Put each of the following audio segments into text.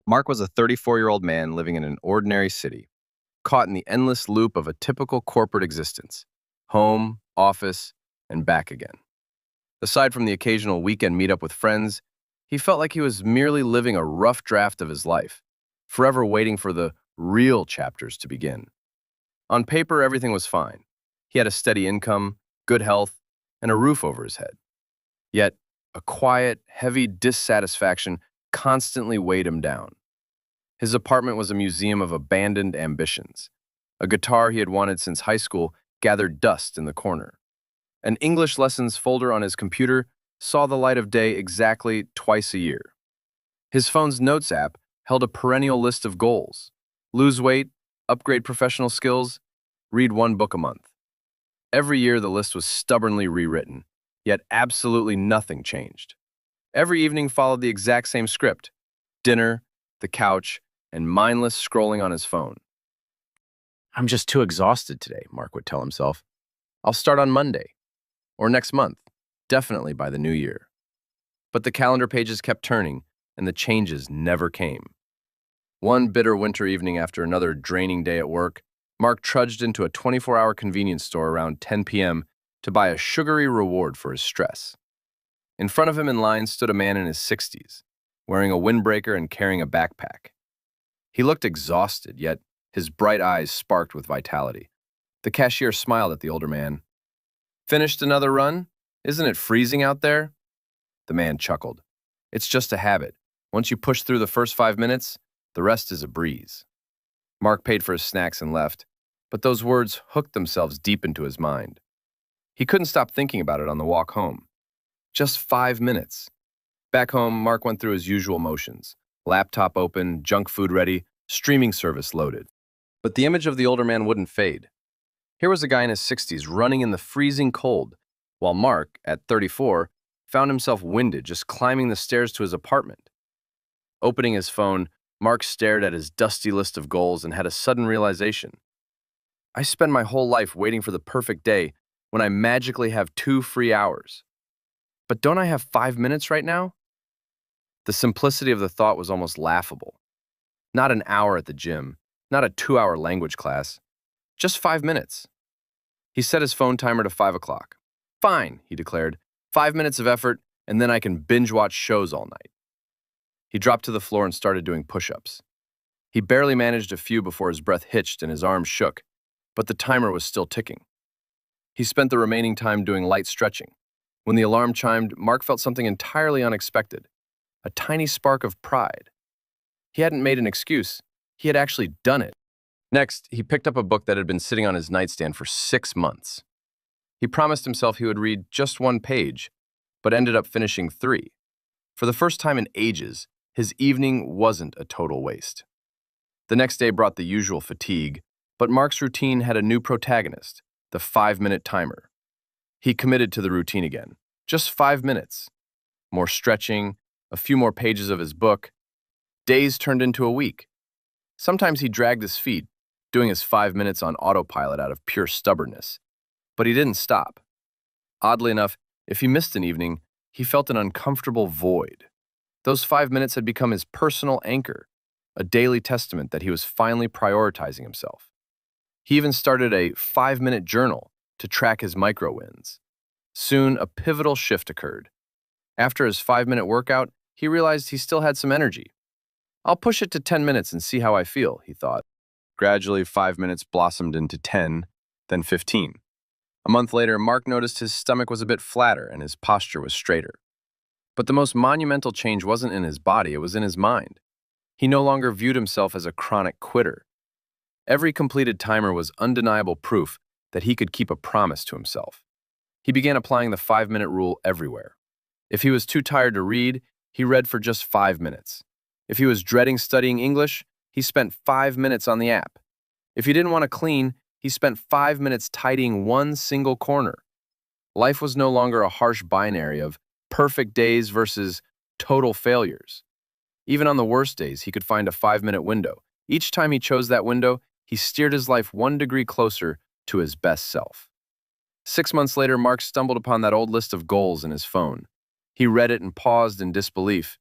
Mark was a 34-year-old man living in an ordinary city, caught in the endless loop of a typical corporate existence: home, office, and back again. Aside from the occasional weekend meetup with friends, he felt like he was merely living a rough draft of his life, forever waiting for the real chapters to begin. On paper, everything was fine. He had a steady income, good health, and a roof over his head. Yet, a quiet, heavy dissatisfaction constantly weighed him down. His apartment was a museum of abandoned ambitions. A guitar he had wanted since high school gathered dust in the corner. An English lessons folder on his computer saw the light of day exactly twice a year. His phone's notes app held a perennial list of goals: lose weight, upgrade professional skills, read one book a month. Every year the list was stubbornly rewritten, yet absolutely nothing changed. Every evening followed the exact same script: dinner, the couch, and mindless scrolling on his phone. "I'm just too exhausted today," Mark would tell himself. "I'll start on Monday, or next month, definitely by the new year." But the calendar pages kept turning, and the changes never came. One bitter winter evening after another draining day at work, Mark trudged into a 24-hour convenience store around 10 p.m. to buy a sugary reward for his stress. In front of him in line stood a man in his 60s, wearing a windbreaker and carrying a backpack. He looked exhausted, yet his bright eyes sparked with vitality. The cashier smiled at the older man. "Finished another run? Isn't it freezing out there?" The man chuckled. "It's just a habit. Once you push through the first 5 minutes, the rest is a breeze." Mark paid for his snacks and left, but those words hooked themselves deep into his mind. He couldn't stop thinking about it on the walk home. Just 5 minutes. Back home, Mark went through his usual motions: laptop open, junk food ready, streaming service loaded. But the image of the older man wouldn't fade. Here was a guy in his 60s running in the freezing cold, while Mark, at 34, found himself winded just climbing the stairs to his apartment. Opening his phone, Mark stared at his dusty list of goals and had a sudden realization. "I spend my whole life waiting for the perfect day when I magically have 2 free hours. But don't I have 5 minutes right now?" The simplicity of the thought was almost laughable. Not an hour at the gym, not a 2-hour language class, just 5 minutes. He set his phone timer to 5 o'clock. "Fine," he declared. 5 minutes of effort, and then I can binge-watch shows all night." He dropped to the floor and started doing push-ups. He barely managed a few before his breath hitched and his arms shook, but the timer was still ticking. He spent the remaining time doing light stretching. When the alarm chimed, Mark felt something entirely unexpected: a tiny spark of pride. He hadn't made an excuse. He had actually done it. Next, he picked up a book that had been sitting on his nightstand for 6 months. He promised himself he would read just 1 page, but ended up finishing 3. For the first time in ages, his evening wasn't a total waste. The next day brought the usual fatigue, but Mark's routine had a new protagonist: the 5-minute timer. He committed to the routine again. Just 5 minutes. More stretching, a few more pages of his book. Days turned into a week. Sometimes he dragged his feet, doing his 5 minutes on autopilot out of pure stubbornness. But he didn't stop. Oddly enough, if he missed an evening, he felt an uncomfortable void. Those 5 minutes had become his personal anchor, a daily testament that he was finally prioritizing himself. He even started a 5-minute journal to track his micro-wins. Soon, a pivotal shift occurred. After his 5-minute workout, he realized he still had some energy. "I'll push it to 10 minutes and see how I feel," he thought. Gradually, 5 minutes blossomed into 10, then 15. A month later, Mark noticed his stomach was a bit flatter and his posture was straighter. But the most monumental change wasn't in his body, it was in his mind. He no longer viewed himself as a chronic quitter. Every completed timer was undeniable proof that he could keep a promise to himself. He began applying the 5-minute rule everywhere. If he was too tired to read, he read for just 5 minutes. If he was dreading studying English, he spent 5 minutes on the app. If he didn't want to clean, he spent 5 minutes tidying one single corner. Life was no longer a harsh binary of perfect days versus total failures. Even on the worst days, he could find a 5-minute window. Each time he chose that window, he steered his life 1 degree closer to his best self. 6 months later, Mark stumbled upon that old list of goals in his phone. He read it and paused in disbelief.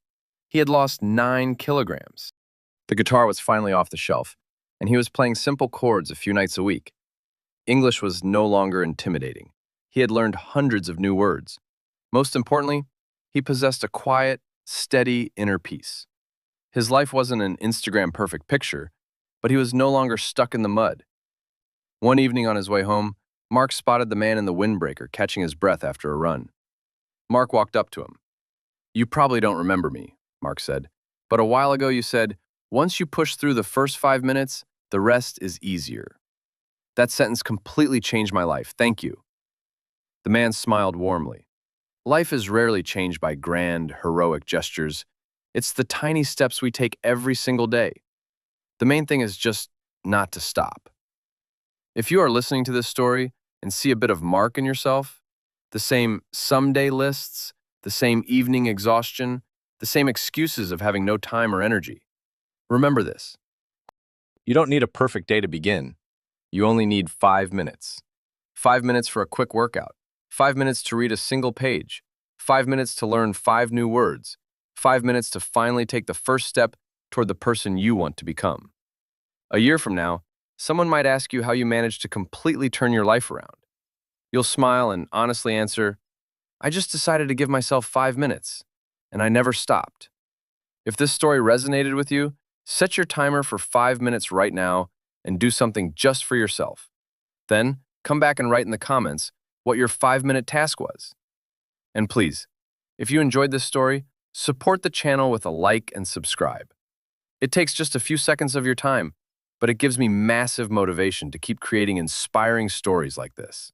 He had lost 9 kilograms. The guitar was finally off the shelf, and he was playing simple chords a few nights a week. English was no longer intimidating. He had learned hundreds of new words. Most importantly, he possessed a quiet, steady inner peace. His life wasn't an Instagram perfect picture, but he was no longer stuck in the mud. One evening on his way home, Mark spotted the man in the windbreaker catching his breath after a run. Mark walked up to him. "You probably don't remember me," Mark said, "but a while ago you said, once you push through the first 5 minutes, the rest is easier." That sentence completely changed my life. Thank you. The man smiled warmly. Life is rarely changed by grand, heroic gestures. It's the tiny steps we take every single day. The main thing is just not to stop. If you are listening to this story and see a bit of Mark in yourself, the same someday lists, the same evening exhaustion, the same excuses of having no time or energy, remember this. You don't need a perfect day to begin. You only need 5 minutes. 5 minutes for a quick workout. 5 minutes to read a single page. 5 minutes to learn 5 new words. 5 minutes to finally take the first step toward the person you want to become. A year from now, someone might ask you how you managed to completely turn your life around. You'll smile and honestly answer, "I just decided to give myself 5 minutes, and I never stopped." If this story resonated with you, set your timer for 5 minutes right now and do something just for yourself. Then, come back and write in the comments what your 5-minute task was. And please, if you enjoyed this story, support the channel with a like and subscribe. It takes just a few seconds of your time, but it gives me massive motivation to keep creating inspiring stories like this.